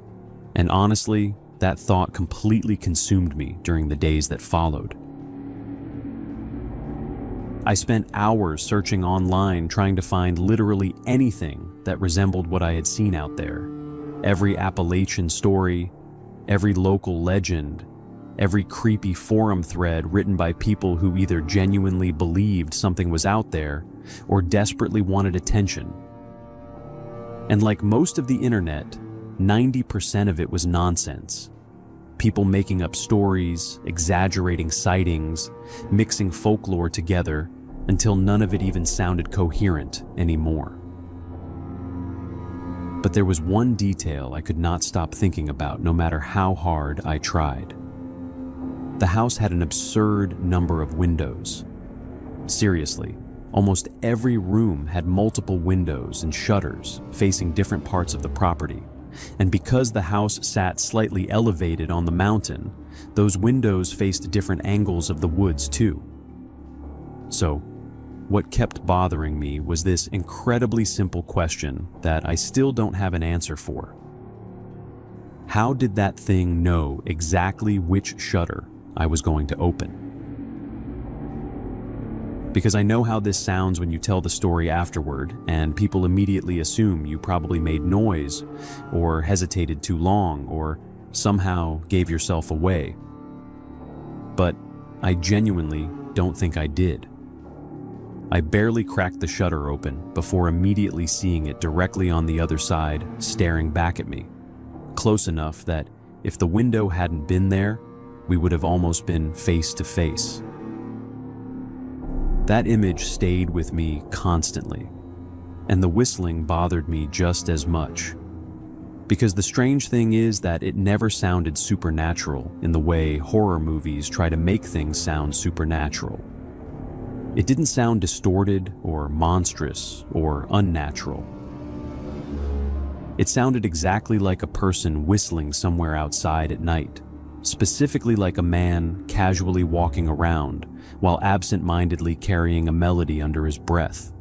And honestly, that thought completely consumed me during the days that followed. I spent hours searching online trying to find literally anything that resembled what I had seen out there. Every Appalachian story, every local legend, every creepy forum thread written by people who either genuinely believed something was out there or desperately wanted attention. And like most of the internet, 90% of it was nonsense. People making up stories, exaggerating sightings, mixing folklore together until none of it even sounded coherent anymore. But there was one detail I could not stop thinking about no matter how hard I tried. The house had an absurd number of windows. Seriously, almost every room had multiple windows and shutters facing different parts of the property. And because the house sat slightly elevated on the mountain, those windows faced different angles of the woods too. So, what kept bothering me was this incredibly simple question that I still don't have an answer for. How did that thing know exactly which shutter I was going to open? Because I know how this sounds when you tell the story afterward, and people immediately assume you probably made noise, or hesitated too long, or somehow gave yourself away. But I genuinely don't think I did. I barely cracked the shutter open before immediately seeing it directly on the other side, staring back at me, close enough that if the window hadn't been there, we would have almost been face to face. That image stayed with me constantly, and the whistling bothered me just as much. Because the strange thing is that it never sounded supernatural in the way horror movies try to make things sound supernatural. It didn't sound distorted or monstrous or unnatural. It sounded exactly like a person whistling somewhere outside at night, specifically like a man casually walking around while absent-mindedly carrying a melody under his breath.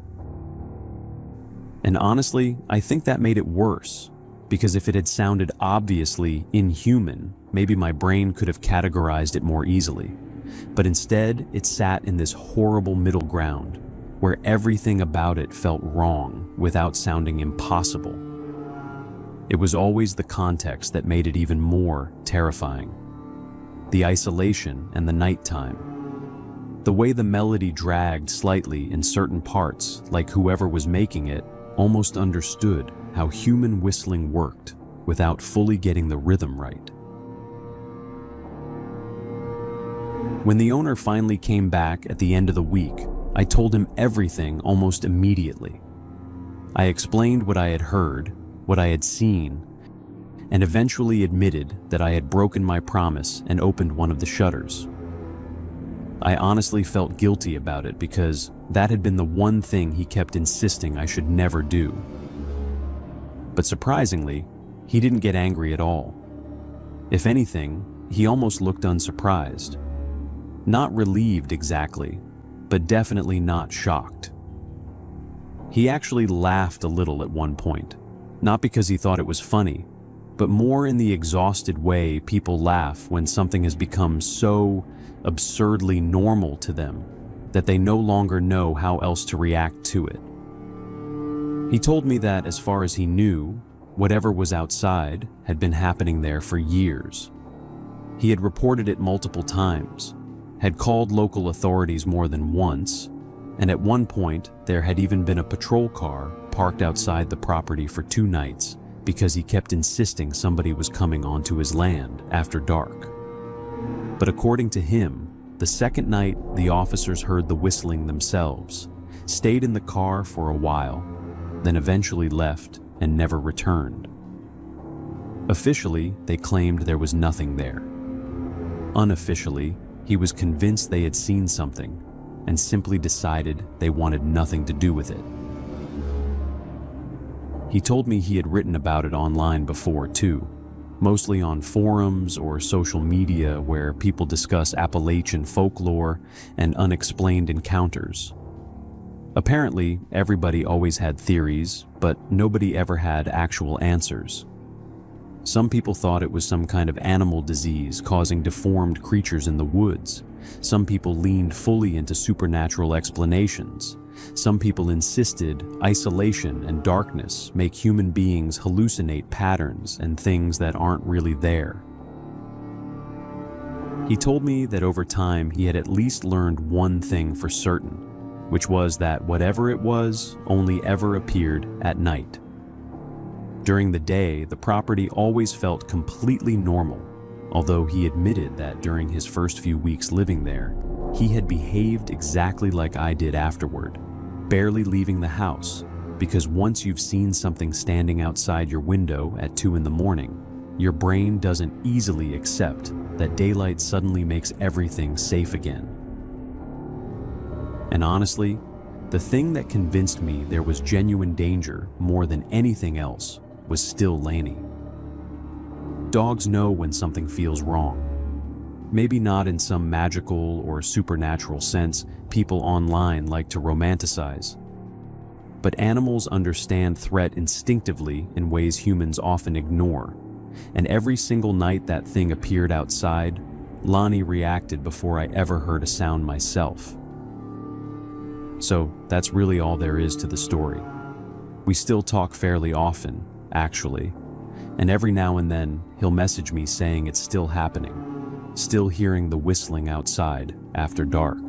And honestly, I think that made it worse, because if it had sounded obviously inhuman, maybe my brain could have categorized it more easily. But instead, it sat in this horrible middle ground, where everything about it felt wrong without sounding impossible. It was always the context that made it even more terrifying. The isolation and the nighttime. The way the melody dragged slightly in certain parts, like whoever was making it almost understood how human whistling worked without fully getting the rhythm right. When the owner finally came back at the end of the week, I told him everything almost immediately. I explained what I had heard, what I had seen, and eventually admitted that I had broken my promise and opened one of the shutters. I honestly felt guilty about it because that had been the one thing he kept insisting I should never do. But surprisingly, he didn't get angry at all. If anything, he almost looked unsurprised. Not relieved exactly, but definitely not shocked. He actually laughed a little at one point, not because he thought it was funny, but more in the exhausted way people laugh when something has become so absurdly normal to them that they no longer know how else to react to it. He told me that as far as he knew, whatever was outside had been happening there for years. He had reported it multiple times, had called local authorities more than once, and at one point there had even been a patrol car parked outside the property for 2 nights because he kept insisting somebody was coming onto his land after dark. But according to him, the second night the officers heard the whistling themselves, stayed in the car for a while, then eventually left and never returned. Officially, they claimed there was nothing there. Unofficially, he was convinced they had seen something and simply decided they wanted nothing to do with it. He told me he had written about it online before too, mostly on forums or social media where people discuss Appalachian folklore and unexplained encounters. Apparently, everybody always had theories, but nobody ever had actual answers. Some people thought it was some kind of animal disease causing deformed creatures in the woods. Some people leaned fully into supernatural explanations. Some people insisted isolation and darkness make human beings hallucinate patterns and things that aren't really there. He told me that over time he had at least learned one thing for certain, which was that whatever it was only ever appeared at night. During the day, the property always felt completely normal, although he admitted that during his first few weeks living there, he had behaved exactly like I did afterward, barely leaving the house, because once you've seen something standing outside your window at 2 in the morning, your brain doesn't easily accept that daylight suddenly makes everything safe again. And honestly, the thing that convinced me there was genuine danger more than anything else was still Laney. Dogs know when something feels wrong. Maybe not in some magical or supernatural sense people online like to romanticize. But animals understand threat instinctively in ways humans often ignore. And every single night that thing appeared outside, Lonnie reacted before I ever heard a sound myself. So that's really all there is to the story. We still talk fairly often, actually, and every now and then he'll message me saying it's still happening, still hearing the whistling outside after dark.